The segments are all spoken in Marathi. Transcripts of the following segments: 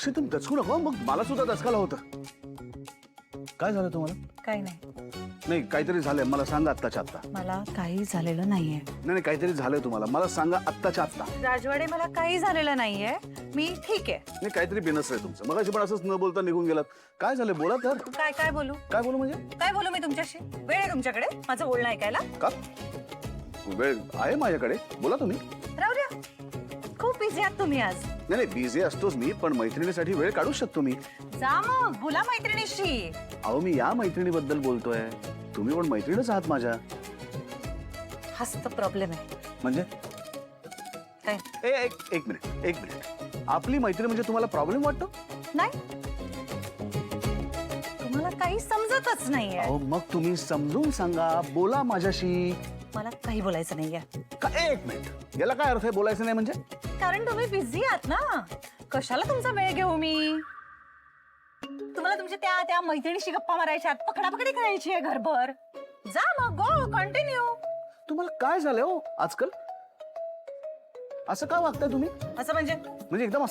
अक्षय तुम्ही दचकू नका मग मला सुद्धा दचकायला होतं. काय झालं तुम्हाला? काही नाही. नाही काहीतरी झालंय मला सांगा आत्ताच्या आत्ता. मला काही झालेलं नाहीये. नाही काहीतरी झालंय तुम्हाला मला सांगा आत्ताच्या आत्ता. राजवाडे मला काही झालेलं नाहीये. मी ठीक आहे. नाही काहीतरी बिनसलंय तुमचं. मगाशी पण असंच न बोलता निघून गेलात. काय झालंय बोला तर. काय काय बोलू? काय बोलू म्हणजे? काय बोलू मी तुमच्याशी? वेळ आहे तुमच्याकडे माझं बोलणं ऐकायला? का वेळ आहे माझ्याकडे बोला तुम्ही. राहू द्या. खूप बिझी आहात तुम्ही आज. नाही बिझी असतोच मी पण मैत्रिणीसाठी वेळ काढू शकतो मी. जा मग बोला मैत्रिणीशी. अहो मी या मैत्रिणीबद्दल बोलतोय. तुम्ही पण मैत्रीणच आहात माझ्या. हाच तर प्रॉब्लेम आहे. म्हणजे काय? एक मिनिट आपली मैत्री म्हणजे तुम्हाला प्रॉब्लेम वाटतो? नाही तुम्हाला काही समजतच नाहीये. अहो मग तुम्ही समजून सांगा बोला माझ्याशी. मला काही बोलायचं नाहीये. एक मिनिट याला काय अर्थ आहे बोलायचं नाही म्हणजे? कारण तुम्ही बिझी आहात ना. कशाला तुमचा वेळ घेऊ मी? तुम्हाला तुमच्या त्या मैत्रिणीशी गप्पा मारायच्यात पकडापकडी करायची आहे घरभर. जा मग गो कंटिन्यू. तुम्हाला काय झालंय हो आजकाल? असं का वागताय तुम्ही? असं म्हणजे एकदम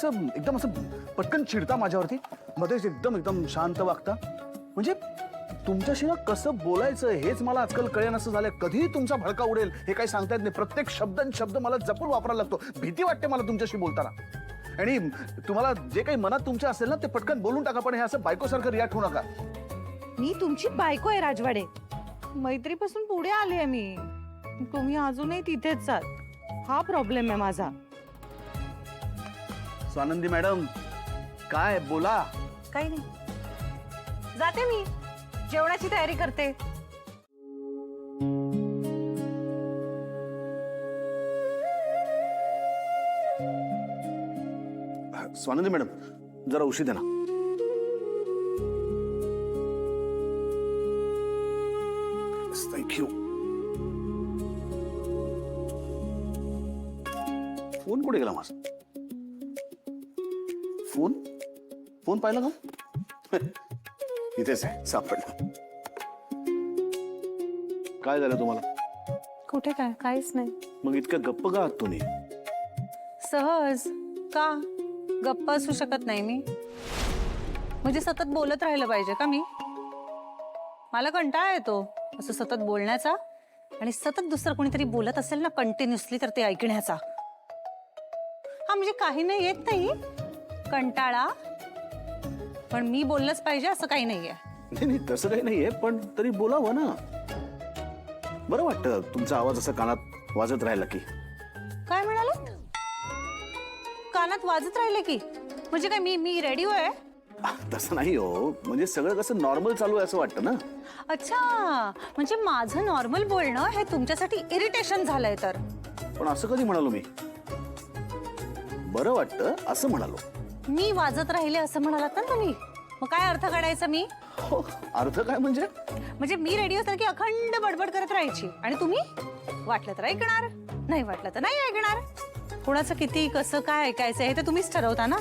असं पटकन चिडता माझ्यावरती मध्येच एकदम शांत वागता. म्हणजे तुमच्याशी ना कसं बोलायचं हेच मला आजकाल कळेन असं झालंय. कधी तुमचा भडका उडेल हे काही सांगता येत नाही. प्रत्येक शब्द मला जपून वापरायला लागतो. भीती वाटते मला तुमच्याशी बोलताना. आणि तुम्हाला जे काही मनात तुमच्या असेल ना ते पटकन बोलून टाका. पण हे असं बायकोसारखं रिॲक्ट होऊ नका. मी तुमची बायको आहे राजवाडे. मैत्रीपासून पुढे आले आहे मी. तुम्ही अजूनही तिथेच आहात. हा प्रॉब्लेम आहे माझा. स्वानंदी मॅडम काय बोला. काही नाही जाते मी. जेवणाची तयारी करते. स्वानंदी मॅडम जरा उशीर द्या ना. थँक्यू. फोन कुठे गेला माझा? फोन पाहिला का? इथेच आहे सापडला. काय झालं तुम्हाला? कुठे काय? काहीच नाही. मग इतकं गप्प का आहात तुम्ही? सहज का गप्प असू शकत नाही मी? म्हणजे सतत बोलत राहिलं पाहिजे का मी? मला कंटाळा येतो असं सतत बोलण्याचा. आणि सतत दुसरं कोणीतरी बोलत असेल ना कंटिन्युअसली तर ते ऐकण्याचा. हा म्हणजे काही नाही येत नाही कंटाळा. पण मी बोललंच पाहिजे असं काही नाहीये. नाही तसं काही नाहीये पण तरी बोलावं ना. बरं वाटतं तुमचा आवाज असा कानात वाजत राहिला की. काय म्हणालात? कानात वाजत राहिले की म्हणजे काय मी रेडिओ आहे? तसं नाही हो. म्हणजे सगळं कसं नॉर्मल चालू आहे असं वाटतं ना. अच्छा म्हणजे माझं नॉर्मल बोलणं हे तुमच्यासाठी इरिटेशन झालंय तर? पण असं कधी म्हणालो मी? बरं वाटतं असं म्हणालो. मी वाजत राहिले असं म्हणालात ना तुम्ही. मग काय अर्थ काढायचा मी? हो अर्थ काय म्हणजे? म्हणजे मी रेडिओ सारखी अखंड बडबड करत राहायची आणि तुम्ही वाटलं तर ऐकणार नाही वाटलं तर नाही ऐकणार. कोणाचं किती कसं काय ऐकायचं हे तर तुम्हीच ठरवता ना.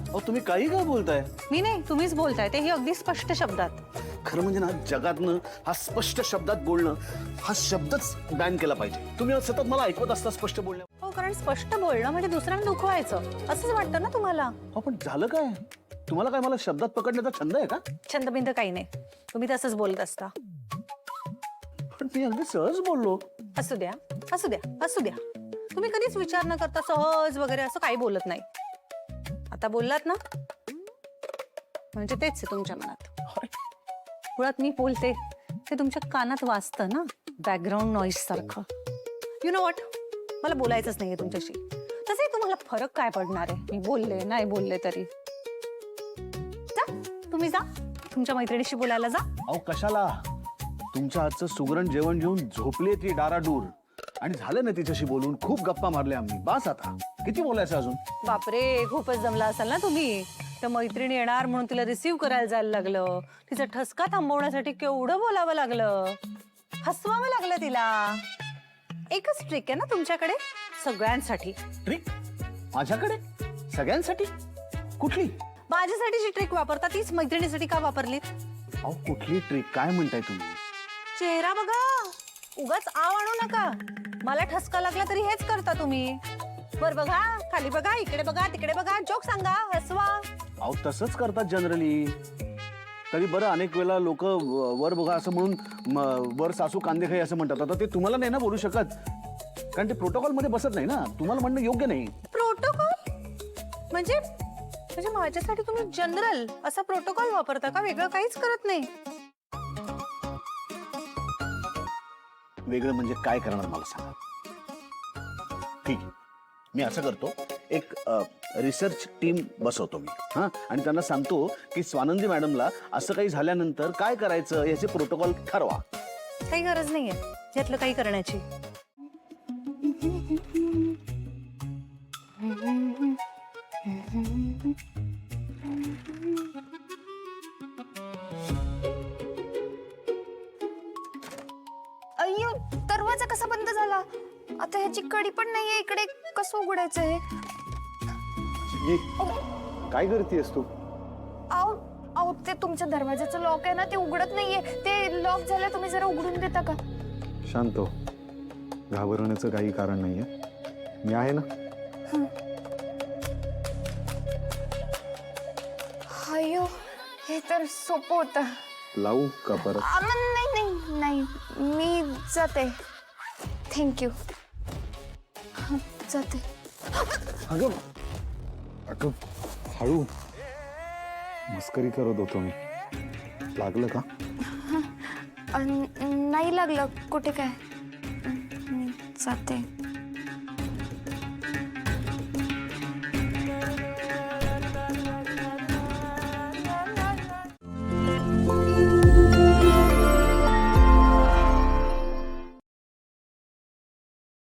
अहो तुम्ही काही काय बोलताय? मी नाही तुम्हीच बोलताय ते. हे अगदी स्पष्ट शब्दात. खरं म्हणजे ना जगातनं हा स्पष्ट शब्दात बोलणं हा शब्दच बॅन केला पाहिजे. तुम्ही सतत मला ऐकवत असता स्पष्ट बोलणं. हो कारण स्पष्ट बोलणं म्हणजे दुसऱ्यांना दुखवायचं असंच वाटतं ना तुम्हाला. हो पण झालं काय? तुम्हाला काय मला शब्दात पकडण्याचा छंद आहे का? छंदबिंद काही नाही. तुम्ही तसंच बोलत असता. पण मी अगदी सहज बोललो. असू द्या असू द्या असू द्या. तुम्ही कधीच विचार न करता सहज वगैरे असं काही बोलत नाही. आता बोललात ना म्हणजे तेच आहे तुमच्या मनात. मुळात मी बोलते ते तुमच्या कानात वाजतं ना बॅकग्राऊंड नॉईज सारखं. यु नो व्हॉट मला बोलायचंच नाहीये तुमच्याशी. तसंही तुम्हाला फरक काय पडणार आहे मी बोलले नाही बोलले तरी. जा तुम्ही जा तुमच्या मैत्रिणीशी बोलायला जा. अहो कशाला? तुमच्या हातचं सुगरण जेवण जेवून झोपली ती डाराडूर. आणि झालं ना तिच्याशी बोलून खूप गप्पा मारल्या आम्ही. बास आता किती बोलायचं अजून? बापरे खूपच जमला असाल ना तुम्ही. तर मैत्रिणी येणार म्हणून तिला रिसीव्ह करायला जायला लागलं. तिचा ठसका थांबवण्यासाठी केवढं बोलावं लागलं. हसवावं लागलं तिला. एकच ट्रिक आहे ना तुमच्याकडे सगळ्यांसाठी. ट्रिक? माझ्याकडे सगळ्यांसाठी? कुठली? माझ्यासाठी जी ट्रिक वापरता तीच मैत्रिणीसाठी का वापरलीत? अहो कुठली ट्रिक? काय म्हणताय तुम्ही? चेहरा बघा. उगाच आव आणू नका. मला ठसका लागला तरी हेच करता तुम्ही. वर बघा खाली बघा इकडे बघा तिकडे बघा जोक सांगा हसवा. अहो तसंच करतात जनरली. तरी बरं अनेक वेळेला लोक वर बघा असं म्हणून वर सासू कांदे खाई असं म्हणतात. आता ते तुम्हाला नाही ना बोलू शकत, कारण ते प्रोटोकॉल मध्ये बसत नाही ना. तुम्हाला म्हणणं योग्य नाही. प्रोटोकॉल म्हणजे म्हणजे माझ्यासाठी तुम्ही जनरल असा प्रोटोकॉल वापरता का? वेगळं काहीच करत नाही. वेगळं म्हणजे काय करणार मला सांगा. ठीक आहे, मी असं करतो, एक रिसर्च टीम बसवतो मी. हां, आणि त्यांना सांगतो की स्वानंदी मॅडमला असं काही झाल्यानंतर काय करायचं याचे प्रोटोकॉल ठरवा. काही गरज नाहीये यातलं काही करण्याची. अय्यो, दरवाजा कसा बंद झाला? आता ह्याची कडी पण नाहीये इकडे, कसं उघडायचं हे? काय करतेस तू? आओ आओ, ते तुमच्या दरवाजाचं लॉक आहे ना, ते उघडत नाहीये. ते लॉक झालं, तुम्ही जरा उघडून देता का? शांत हो, घाबरण्याचं काही कारण नाहीये, मी आहे ना. अय्यो, हे तर सोपं होतं. लावू का परत? नाही नाही नाही, मी जाते. थँक्यू. जाते. अगं अगं हळू, मस्करी करत होतो मी. लागलं का? नाही लागलं. कुठे काय? मी जाते.